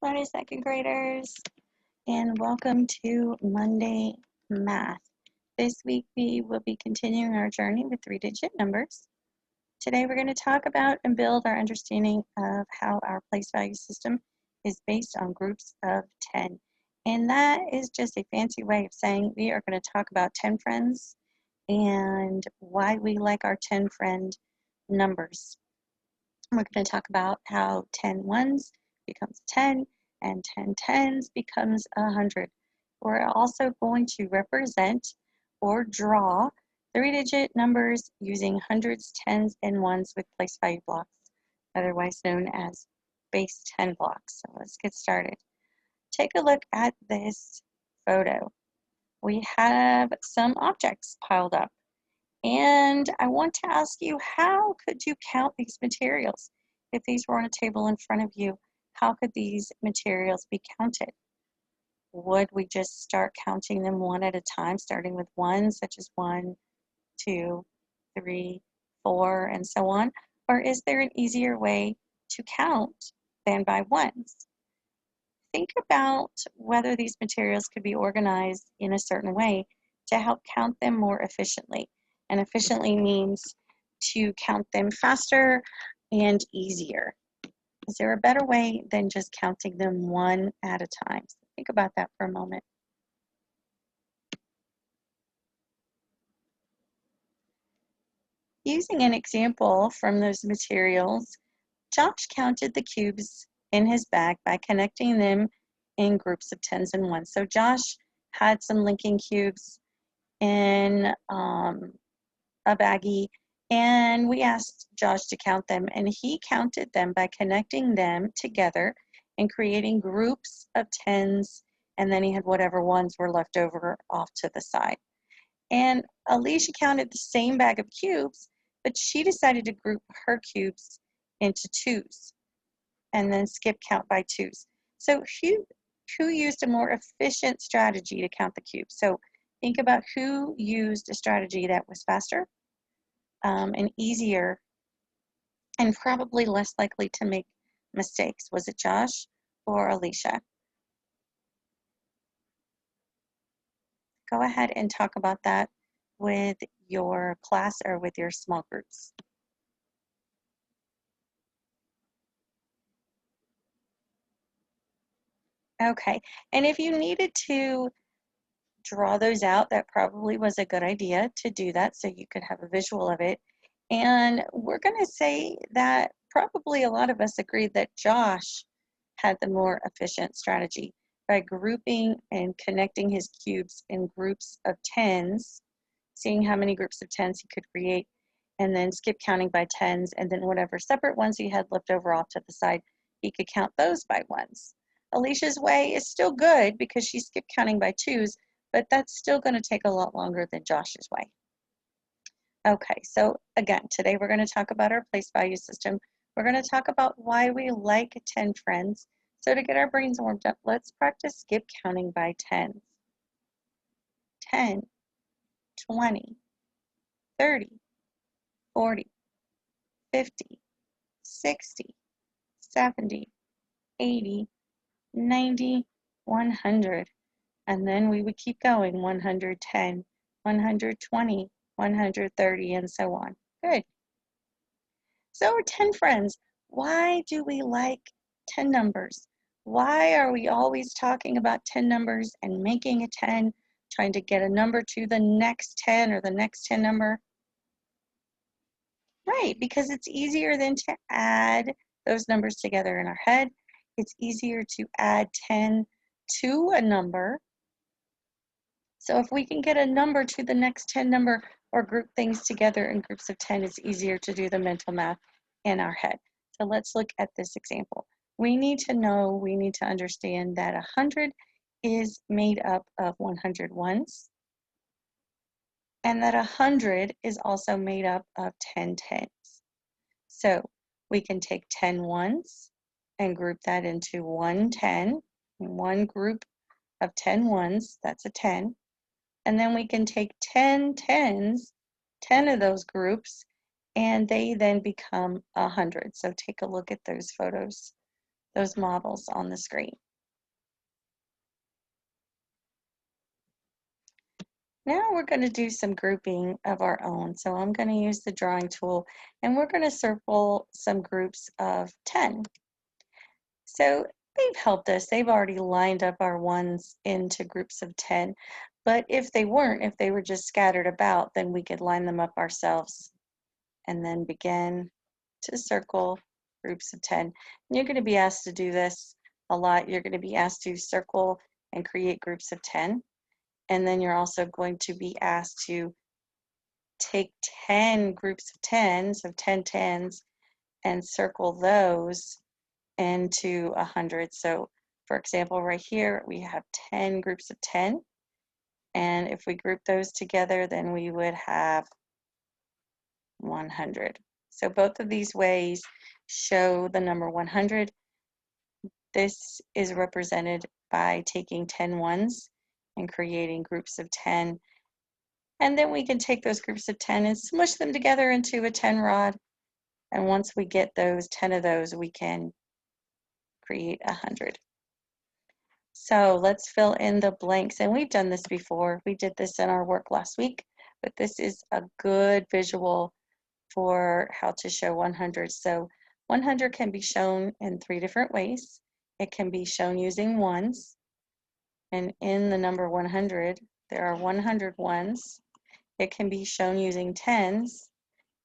Morning, second graders, and welcome to Monday Math. This week we will be continuing our journey with three-digit numbers. Today we're going to talk about and build our understanding of how our place value system is based on groups of 10. And that is just a fancy way of saying we are going to talk about 10 friends and why we like our 10 friend numbers. We're going to talk about how 10 ones becomes 10 and 10 tens becomes 100. We're also going to represent or draw three-digit numbers using hundreds, tens, and ones with place value blocks, otherwise known as base 10 blocks. So let's get started. Take a look at this photo. We have some objects piled up. And I want to ask you, how could you count these materials? If these were on a table in front of you, how could these materials be counted? Would we just start counting them one at a time, starting with one, such as 1, 2, 3, 4, and so on? Or is there an easier way to count than by ones? Think about whether these materials could be organized in a certain way to help count them more efficiently. And efficiently means to count them faster and easier. Is there a better way than just counting them one at a time? So think about that for a moment. Using an example from those materials, Josh counted the cubes in his bag by connecting them in groups of tens and ones. So Josh had some linking cubes in a baggie, and we asked Josh to count them, and he counted them by connecting them together and creating groups of tens, and then he had whatever ones were left over off to the side. And Alicia counted the same bag of cubes, but she decided to group her cubes into twos and then skip count by twos. So who used a more efficient strategy to count the cubes? So think about who used a strategy that was faster and easier and probably less likely to make mistakes. Was it Josh or Alicia? Go ahead and talk about that with your class or with your small groups. Okay, and if you needed to draw those out, that probably was a good idea to do that so you could have a visual of it. And we're going to say that probably a lot of us agreed that Josh had the more efficient strategy by grouping and connecting his cubes in groups of tens, seeing how many groups of tens he could create, and then skip counting by tens, and then whatever separate ones he had left over off to the side, he could count those by ones. Alicia's way is still good because she skipped counting by twos, but that's still going to take a lot longer than Josh's way. Okay, so again, today we're going to talk about our place value system. We're going to talk about why we like 10 friends. So to get our brains warmed up, let's practice skip counting by tens. 10, 20, 30, 40, 50, 60, 70, 80, 90, 100. And then we would keep going, 110, 120, 130, and so on. Good. So 10 friends. Why do we like 10 numbers? Why are we always talking about 10 numbers and making a 10, trying to get a number to the next 10 or the next 10 number? Right, because it's easier than to add those numbers together in our head. It's easier to add 10 to a number. So if we can get a number to the next 10 number or group things together in groups of 10, it's easier to do the mental math in our head. So let's look at this example. We need to understand that 100 is made up of 100 ones, and that 100 is also made up of 10 tens. So we can take 10 ones and group that into 110, one group of 10 ones, that's a 10. And then we can take 10 tens, 10 of those groups, and they then become 100. So take a look at those photos those models on the screen. Now we're going to do some grouping of our own. So I'm going to use the drawing tool and we're going to circle some groups of 10. So they've helped us. They've already lined up our ones into groups of 10. But if they weren't, if they were just scattered about, then we could line them up ourselves and then begin to circle groups of 10. And you're going to be asked to do this a lot. You're going to be asked to circle and create groups of 10. And then you're also going to be asked to take 10 groups of 10s, so 10 tens, and circle those into 100. So for example, right here, we have 10 groups of 10. And if we group those together, then we would have 100. So both of these ways show the number 100. This is represented by taking 10 ones and creating groups of 10. And then we can take those groups of 10 and smush them together into a 10 rod. And once we get those 10 of those, we can create 100. So let's fill in the blanks. And we've done this before. We did this in our work last week, but this is a good visual for how to show 100. So 100 can be shown in 3 different ways. It can be shown using ones. And in the number 100, there are 100 ones. It can be shown using tens.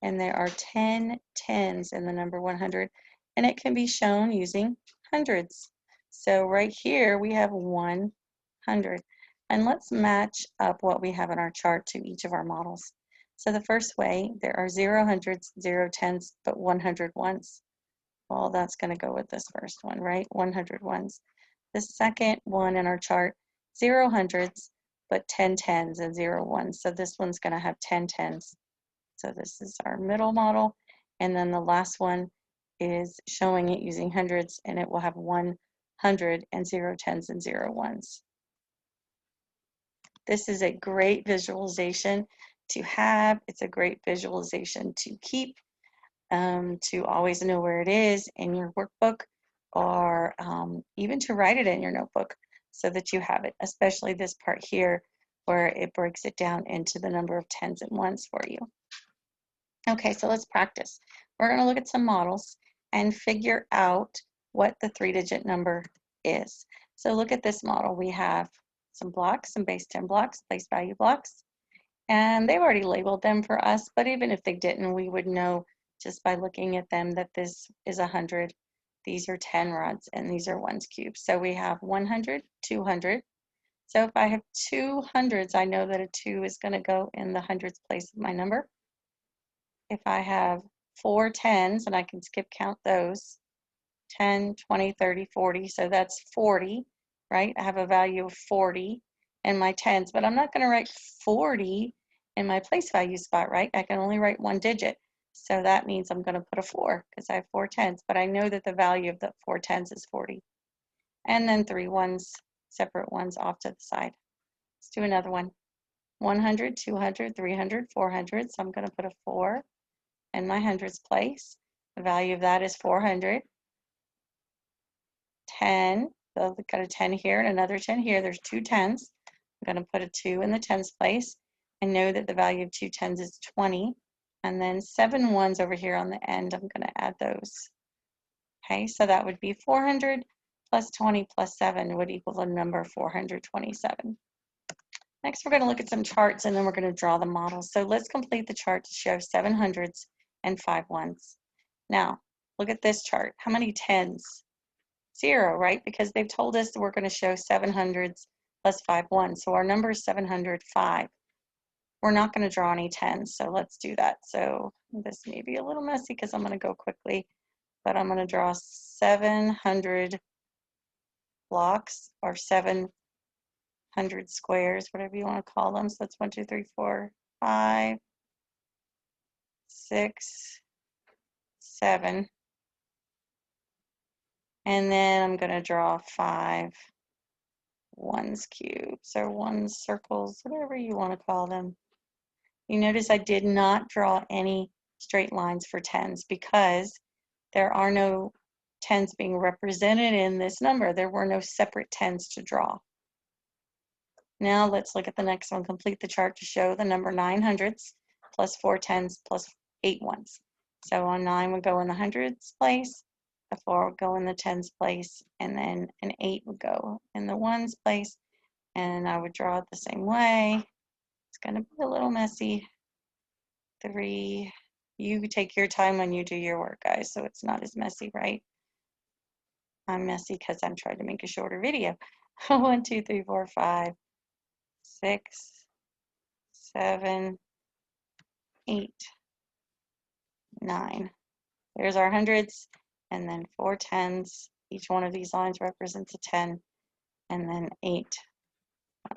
And there are 10 tens in the number 100. And it can be shown using hundreds. So right here we have 100. And let's match up what we have in our chart to each of our models. So the first way, there are 0 hundreds, 0 tens, but 100 ones. Well, that's going to go with this first one, right? 100 ones. The second one in our chart, 0 hundreds, but 10 tens and 0 ones. So this one's going to have 10 tens. So this is our middle model. And then the last one is showing it using hundreds, and it will have 100 and 0 tens and 0 ones. This is a great visualization to have. It's a great visualization to keep, to always know where it is in your workbook, or even to write it in your notebook so that you have it, especially this part here where it breaks it down into the number of tens and ones for you. Okay, so let's practice. We're going to look at some models and figure out what the 3-digit number is. So look at this model. We have some blocks, some base 10 blocks, place value blocks, and they've already labeled them for us, but even if they didn't, we would know just by looking at them that this is 100, these are 10 rods, and these are ones cubed. So we have 100, 200. So if I have 2 hundreds, I know that a 2 is going to go in the hundreds place of my number. If I have 4 tens, and I can skip count those, 10, 20, 30, 40, so that's 40, right? I have a value of 40 in my tens, but I'm not going to write 40 in my place value spot, right? I can only write 1 digit. So that means I'm going to put a 4 because I have 4 tens, but I know that the value of the 4 tens is 40. And then 3 ones, separate ones off to the side. Let's do another one. 100, 200, 300, 400. So I'm going to put a 4 in my hundreds place. The value of that is 400. 10, so we've got a 10 here and another 10 here. There's 2 tens. I'm going to put a 2 in the tens place and know that the value of 2 tens is 20. And then 7 ones over here on the end, I'm going to add those. Okay, so that would be 400 plus 20 plus 7 would equal the number 427. Next, we're going to look at some charts and then we're going to draw the model. So let's complete the chart to show 7 hundreds and 5 ones. Now, look at this chart. How many tens? 0, right? Because they've told us that we're going to show 7 hundreds plus 5 ones. So our number is 705. We're not going to draw any tens, so let's do that. So this may be a little messy because I'm going to go quickly, but I'm going to draw 700 blocks or 700 squares, whatever you want to call them. So that's 1, 2, 3, 4, 5, 6, 7. And then I'm going to draw 5 ones cubes or ones circles, whatever you want to call them. You notice I did not draw any straight lines for tens because there are no tens being represented in this number. There were no separate tens to draw. Now let's look at the next one. Complete the chart to show the number 9 hundredths plus 4 tens plus 8 ones. So a 9 would go in the hundreds place, a 4 would go in the tens place, and then an 8 would go in the ones place. And I would draw it the same way. It's going to be a little messy. 3. You take your time when you do your work, guys, so it's not as messy, right? I'm messy because I'm trying to make a shorter video. 1, 2, 3, 4, 5, 6, 7, 8, 9. There's our hundreds, and then 4 tens. Each one of these lines represents a 10, and then 8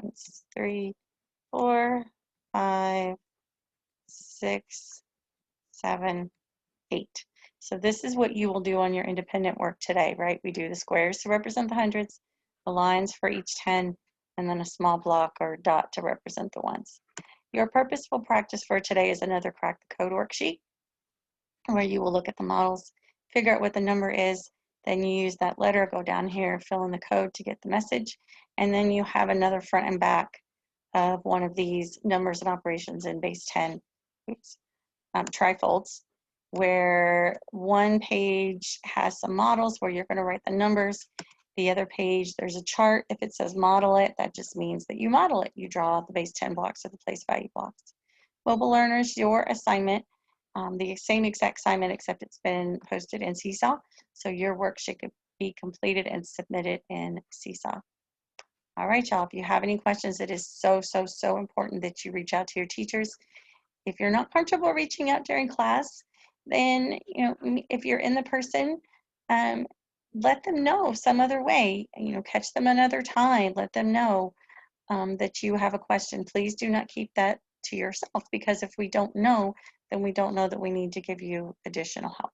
ones. 3, 4, 5, 6, 7, 8. So this is what you will do on your independent work today, right? We do the squares to represent the hundreds, the lines for each 10, and then a small block or dot to represent the ones. Your purposeful practice for today is another Crack the Code worksheet, where you will look at the models, figure out what the number is, then you use that letter, go down here, fill in the code to get the message, and then you have another front and back of one of these numbers and operations in base 10 trifolds, where one page has some models where you're going to write the numbers. The other page, there's a chart. If it says model it, that just means that you model it. You draw the base 10 blocks or the place value blocks. Mobile learners, your assignment, the same exact assignment, except it's been posted in Seesaw. So your work should be completed and submitted in Seesaw. All right, y'all, if you have any questions, it is so, so, so important that you reach out to your teachers. If you're not comfortable reaching out during class, then, if you're in the person, let them know some other way, catch them another time, let them know that you have a question. Please do not keep that to yourself, because if we don't know, then we don't know that we need to give you additional help.